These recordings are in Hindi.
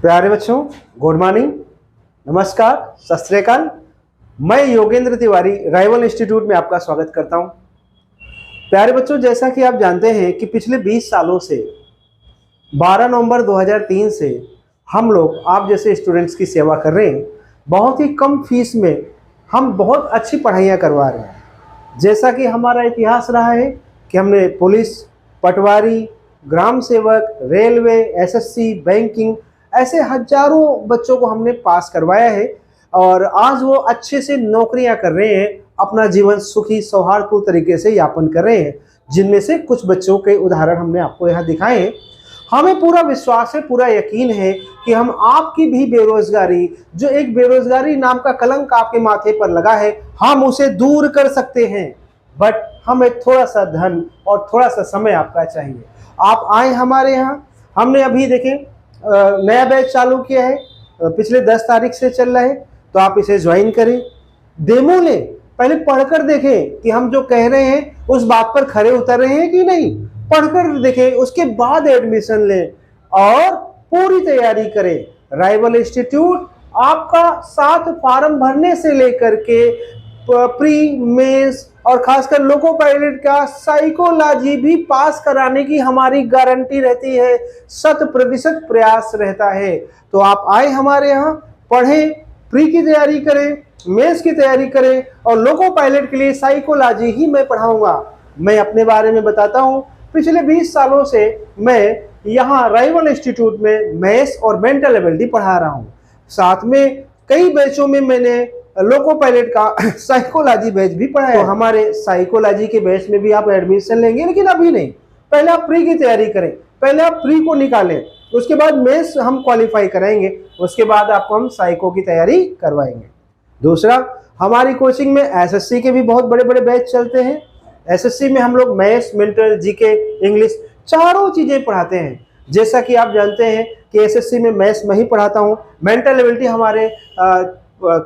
प्यारे बच्चों, गुड मॉर्निंग, नमस्कार, सत श्री अकाल। मैं योगेंद्र तिवारी राइवल इंस्टीट्यूट में आपका स्वागत करता हूं। प्यारे बच्चों, जैसा कि आप जानते हैं कि पिछले 20 सालों से 12 नवंबर 2003 से हम लोग आप जैसे स्टूडेंट्स की सेवा कर रहे हैं। बहुत ही कम फीस में हम बहुत अच्छी पढ़ाइयाँ करवा रहे हैं। जैसा कि हमारा इतिहास रहा है कि हमने पुलिस, पटवारी, ग्राम सेवक, रेलवे, एसएससी, बैंकिंग ऐसे हजारों बच्चों को हमने पास करवाया है और आज वो अच्छे से नौकरियां कर रहे हैं, अपना जीवन सुखी सौहार्दपूर्ण तरीके से यापन कर रहे हैं। जिनमें से कुछ बच्चों के उदाहरण हमने आपको यहाँ दिखाए हैं। हमें पूरा विश्वास है, पूरा यकीन है कि हम आपकी भी बेरोजगारी, जो एक बेरोजगारी नाम का कलंक आपके माथे पर लगा है, हम उसे दूर कर सकते हैं। बट हमें थोड़ा सा धन और थोड़ा सा समय आपका चाहिए। आप आए हमारे यहाँ। हमने अभी देखें नया बैच चालू किया है, पिछले 10 तारीख से चल रहा है, तो आप इसे ज्वाइन करें, डेमो लें, पहले पढ़कर देखें कि हम जो कह रहे हैं उस बात पर खरे उतर रहे हैं कि नहीं। पढ़कर देखें, उसके बाद एडमिशन लें और पूरी तैयारी करें। राइवल इंस्टीट्यूट आपका 7 फॉर्म भरने से लेकर के प्री, मेंस और खासकर लोको पायलट का साइकोलॉजी भी पास कराने की हमारी गारंटी रहती है। 100% प्रयास रहता है। तो आप आए हमारे यहाँ, पढ़ें, प्री की तैयारी करें, मेंस की तैयारी करें और लोको पायलट के लिए साइकोलॉजी ही मैं पढ़ाऊंगा। मैं अपने बारे में बताता हूँ। पिछले 20 सालों से मैं यहाँ राइवल इंस्टीट्यूट में मैथ्स और मेंटल एबिलिटी पढ़ा रहा हूँ। साथ में कई बैचों में मैंने लोको पायलट का साइकोलॉजी बैच भी पढ़ा है। तो हमारे साइकोलॉजी के बैच में भी आप एडमिशन लेंगे, लेकिन अभी नहीं। पहले आप प्री की तैयारी करें, पहले आप प्री को निकालें, उसके बाद मेंस हम क्वालिफाई कराएंगे, उसके बाद आपको हम साइको की तैयारी करवाएंगे। दूसरा, हमारी कोचिंग में एसएससी के भी बहुत बड़े बड़े बैच चलते हैं। एसएससी में हम लोग मैथ्स, मेंटल, जीके, इंग्लिश चारों चीजें पढ़ाते हैं। जैसा कि आप जानते हैं कि एसएससी में मैथ्स मैं ही पढ़ाता हूँ। मेंटल एबिलिटी हमारे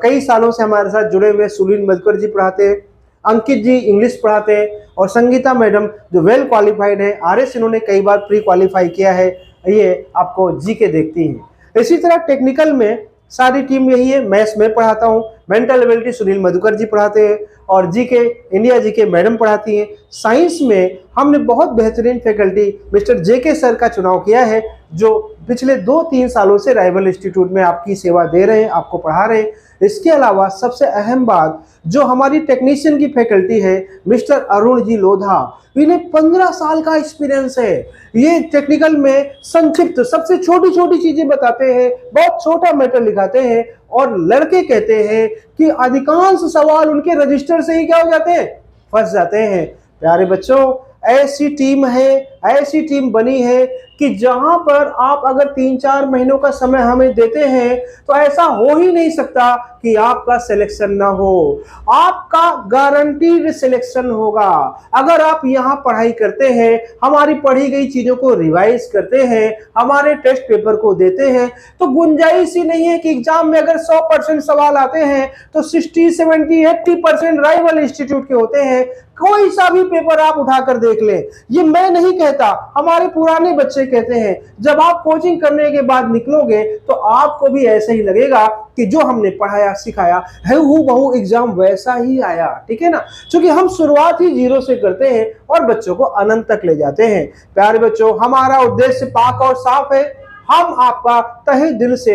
कई सालों से हमारे साथ जुड़े हुए सुनील मधुकर जी पढ़ाते हैं, अंकित जी इंग्लिश पढ़ाते हैं और संगीता मैडम जो वेल क्वालिफाइड है, आरएस इन्होंने कई बार प्री क्वालिफाई किया है, ये आपको जीके देखती हैं। इसी तरह टेक्निकल में सारी टीम यही है। मैथ्स में पढ़ाता हूँ, मेंटल एबिलिटी सुनील मधुकर जी पढ़ाते हैं और जीके इंडिया जीके मैडम पढ़ाती हैं। साइंस में हमने बहुत बेहतरीन फैकल्टी मिस्टर जेके सर का चुनाव किया है, जो पिछले 2-3 सालों से राइवल इंस्टीट्यूट में आपकी सेवा दे रहे हैं, आपको पढ़ा रहे हैं। इसके अलावा सबसे अहम बात, जो हमारी टेक्नीशियन की फैकल्टी है मिस्टर अरुण जी लोधा, इन्हें 15 साल का एक्सपीरियंस है। ये टेक्निकल में संक्षिप्त सबसे छोटी छोटी चीजें बताते हैं, बहुत छोटा मैटर लिखाते हैं और लड़के कहते हैं कि अधिकांश सवाल उनके रजिस्टर से ही क्या हो जाते हैं, फंस जाते हैं। प्यारे बच्चों, ऐसी टीम है, ऐसी टीम बनी है कि जहां पर आप अगर 3-4 महीनों का समय हमें देते हैं तो ऐसा हो ही नहीं सकता कि आपका सिलेक्शन ना हो। आपका गारंटीड सिलेक्शन होगा। अगर आप यहाँ पढ़ाई करते हैं, हमारी पढ़ी गई चीजों को रिवाइज करते हैं, हमारे टेस्ट पेपर को देते हैं, तो गुंजाइश ही नहीं है कि एग्जाम में अगर 100% सवाल आते हैं तो 60, 70, 80% राइवल इंस्टीट्यूट के होते हैं। कोई सा भी पेपर आप उठाकर देख लें, ये मैं नहीं कहता, हमारे पुराने बच्चे कहते हैं। जब आप कोचिंग करने के बाद निकलोगे तो आपको भी ऐसे ही लगेगा कि जो हमने पढ़ाया सिखाया है हूबहू एग्जाम वैसा ही आया। ठीक है ना, क्योंकि हम शुरुआत ही 0 से करते हैं और बच्चों को अनंत तक ले जाते हैं। प्यारे बच्चों, हमारा उद्देश्य पाक और साफ है। हम आपका तहे दिल से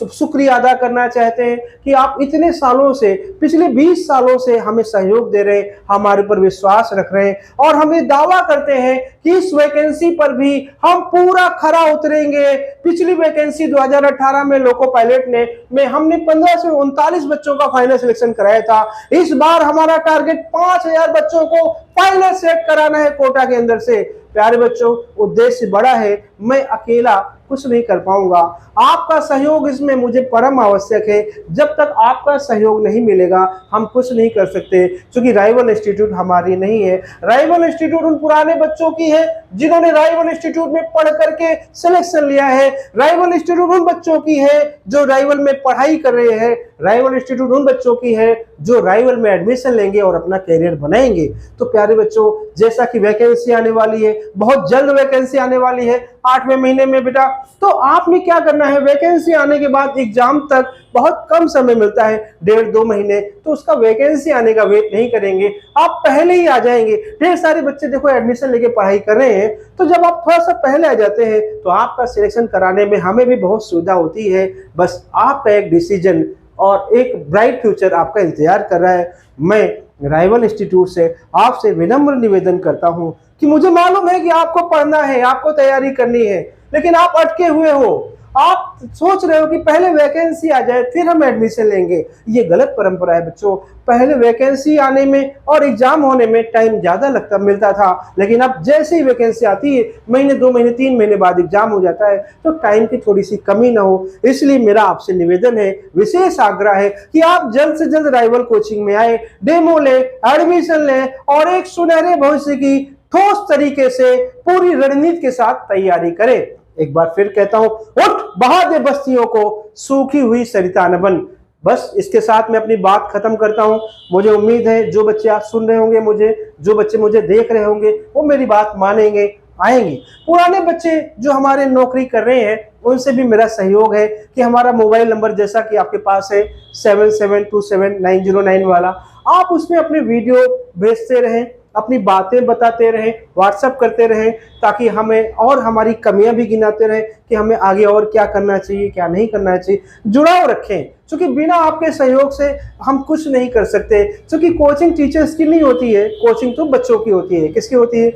शुक्रिया अदा करना चाहते हैं कि आप इतने सालों से, पिछले 20 सालों से हमें सहयोग दे रहे हैं, हमारे पर विश्वास रख रहे हैं और हमें दावा करते हैं कि इस वैकेंसी पर भी हम पूरा खरा उतरेंगे। पिछली वैकेंसी 2018 में लोको पायलट में हमने 15 से 39 बच्चों का फाइनल सिलेक्शन कराया था। इस बार हमारा टारगेट 5000 बच्चों को फाइनल सेलेक्ट कराना है कोटा के अंदर से। प्यारे बच्चों, उद्देश्य बड़ा है, मैं अकेला कुछ नहीं कर पाऊंगा। आपका सहयोग इसमें मुझे परम आवश्यक है। जब तक आपका सहयोग नहीं मिलेगा हम कुछ नहीं कर सकते, क्योंकि राइवल इंस्टीट्यूट हमारी नहीं है। राइवल इंस्टीट्यूट उन पुराने बच्चों की है जिन्होंने राइवल इंस्टीट्यूट में पढ़ करके सिलेक्शन लिया है। राइवल इंस्टीट्यूट उन बच्चों की है जो राइवल में पढ़ाई कर रहे हैं। राइवल इंस्टीट्यूट उन बच्चों की है जो राइवल में एडमिशन लेंगे और अपना कैरियर बनाएंगे। तो प्यारे बच्चों, जैसा कि वैकेंसी आने वाली है, बहुत जल्द वैकेंसी आने वाली है, 8वें महीने में बेटा तो आपने क्या करना है, वैकेंसी आने के बाद एग्जाम तक बहुत कम समय मिलता है, 1.5-2 महीने, तो उसका वैकेंसी आने का वेट नहीं करेंगे, आप पहले ही आ जाएंगे। ढेर सारे बच्चे देखो एडमिशन लेके पढ़ाई कर रहे हैं, तो जब आप थोड़ा सा पहले आ जाते हैं तो आपका सिलेक्शन कराने में हमें भी बहुत सुविधा होती है। बस आपका एक डिसीजन और एक ब्राइट फ्यूचर आपका इंतजार कर रहा है। मैं राइवल इंस्टीट्यूट से आपसे विनम्र निवेदन करता हूं कि मुझे मालूम है कि आपको पढ़ना है, आपको तैयारी करनी है, लेकिन आप अटके हुए हो। आप सोच रहे हो कि पहले वैकेंसी आ जाए फिर हम एडमिशन लेंगे। ये गलत परंपरा है बच्चों। पहले वैकेंसी आने में और एग्जाम होने में टाइम ज्यादा लगता मिलता था, लेकिन अब जैसे ही वैकेंसी आती है, महीने 2 महीने 3 महीने बाद एग्जाम हो जाता है, तो टाइम की थोड़ी सी कमी ना हो। इसलिए मेरा आपसे निवेदन है, विशेष आग्रह है कि आप जल्द से जल्द राइवल कोचिंग में आए, डेमो ले, एडमिशन ले और एक सुनहरे भविष्य की ठोस तरीके से पूरी रणनीति के साथ तैयारी करें। एक बार फिर कहता हूं, उठ बहा दे बस्तियों को, सूखी हुई सरिता न बन। बस इसके साथ मैं अपनी बात खत्म करता हूं। मुझे उम्मीद है जो बच्चे आज सुन रहे होंगे मुझे, जो बच्चे मुझे देख रहे होंगे, वो मेरी बात मानेंगे, आएंगे। पुराने बच्चे जो हमारे नौकरी कर रहे हैं, उनसे भी मेरा सहयोग है कि हमारा मोबाइल नंबर जैसा कि आपके पास है 77279009 वाला, आप उसमें अपने वीडियो भेजते रहें, अपनी बातें बताते रहें, व्हाट्सएप करते रहें, ताकि हमें और हमारी कमियां भी गिनाते रहें कि हमें आगे और क्या करना चाहिए, क्या नहीं करना चाहिए। जुड़ाव रखें, क्योंकि बिना आपके सहयोग से हम कुछ नहीं कर सकते। क्योंकि कोचिंग टीचर्स की नहीं होती है, कोचिंग तो बच्चों की होती है। किसकी होती है?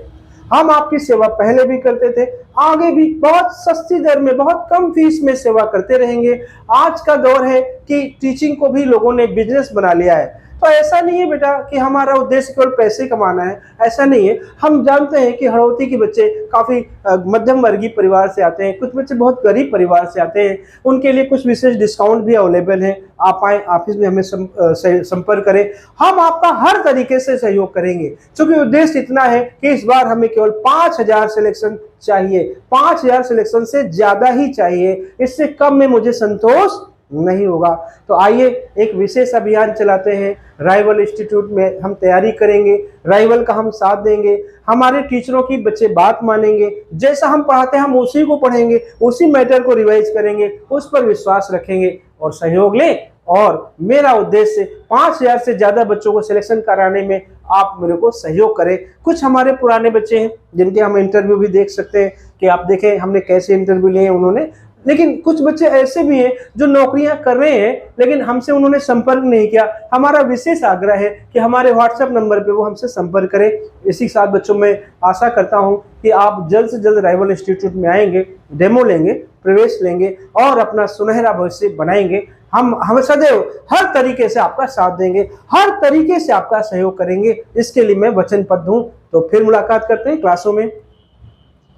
हम आपकी सेवा पहले भी करते थे, आगे भी बहुत सस्ती दर में, बहुत कम फीस में सेवा करते रहेंगे। आज का दौर है कि टीचिंग को भी लोगों ने बिजनेस बना लिया है। तो ऐसा नहीं है बेटा कि हमारा उद्देश्य केवल पैसे कमाना है, ऐसा नहीं है। हम जानते हैं कि हड़ौती के बच्चे काफी मध्यम वर्गीय परिवार से आते हैं, कुछ बच्चे बहुत गरीब परिवार से आते हैं, उनके लिए कुछ विशेष डिस्काउंट भी अवेलेबल है। आप आए ऑफिस में, हमें संपर्क करें, हम आपका हर तरीके से सहयोग करेंगे। क्योंकि उद्देश्य इतना है कि इस बार हमें केवल 5000 सिलेक्शन चाहिए, 5000 सिलेक्शन से ज्यादा ही चाहिए, इससे कम में मुझे संतोष नहीं होगा। तो आइए एक विशेष अभियान चलाते हैं, राइवल इंस्टीट्यूट में हम तैयारी करेंगे, राइवल का हम साथ देंगे, हमारे टीचरों की बच्चे बात मानेंगे, जैसा हम पढ़ाते हैं हम उसी को पढ़ेंगे, उसी मैटर को रिवाइज करेंगे, उस पर विश्वास रखेंगे और सहयोग लें। और मेरा उद्देश्य 5000 से ज्यादा बच्चों को सिलेक्शन कराने में आप मेरे को सहयोग करें। कुछ हमारे पुराने बच्चे हैं जिनके हम इंटरव्यू भी देख सकते हैं कि आप देखें हमने कैसे इंटरव्यू लिए उन्होंने। लेकिन कुछ बच्चे ऐसे भी हैं जो नौकरियां कर रहे हैं, लेकिन हमसे उन्होंने संपर्क नहीं किया। हमारा विशेष आग्रह है कि हमारे व्हाट्सएप नंबर पे वो हमसे संपर्क करें। इसी के साथ बच्चों में आशा करता हूं कि आप जल्द से जल्द राइवल इंस्टीट्यूट में आएंगे, डेमो लेंगे, प्रवेश लेंगे और अपना सुनहरा भविष्य बनाएंगे। हम सदैव हर तरीके से आपका साथ देंगे, हर तरीके से आपका सहयोग करेंगे, इसके लिए मैं वचनबद्ध हूं। तो फिर मुलाकात करते हैं क्लासों में।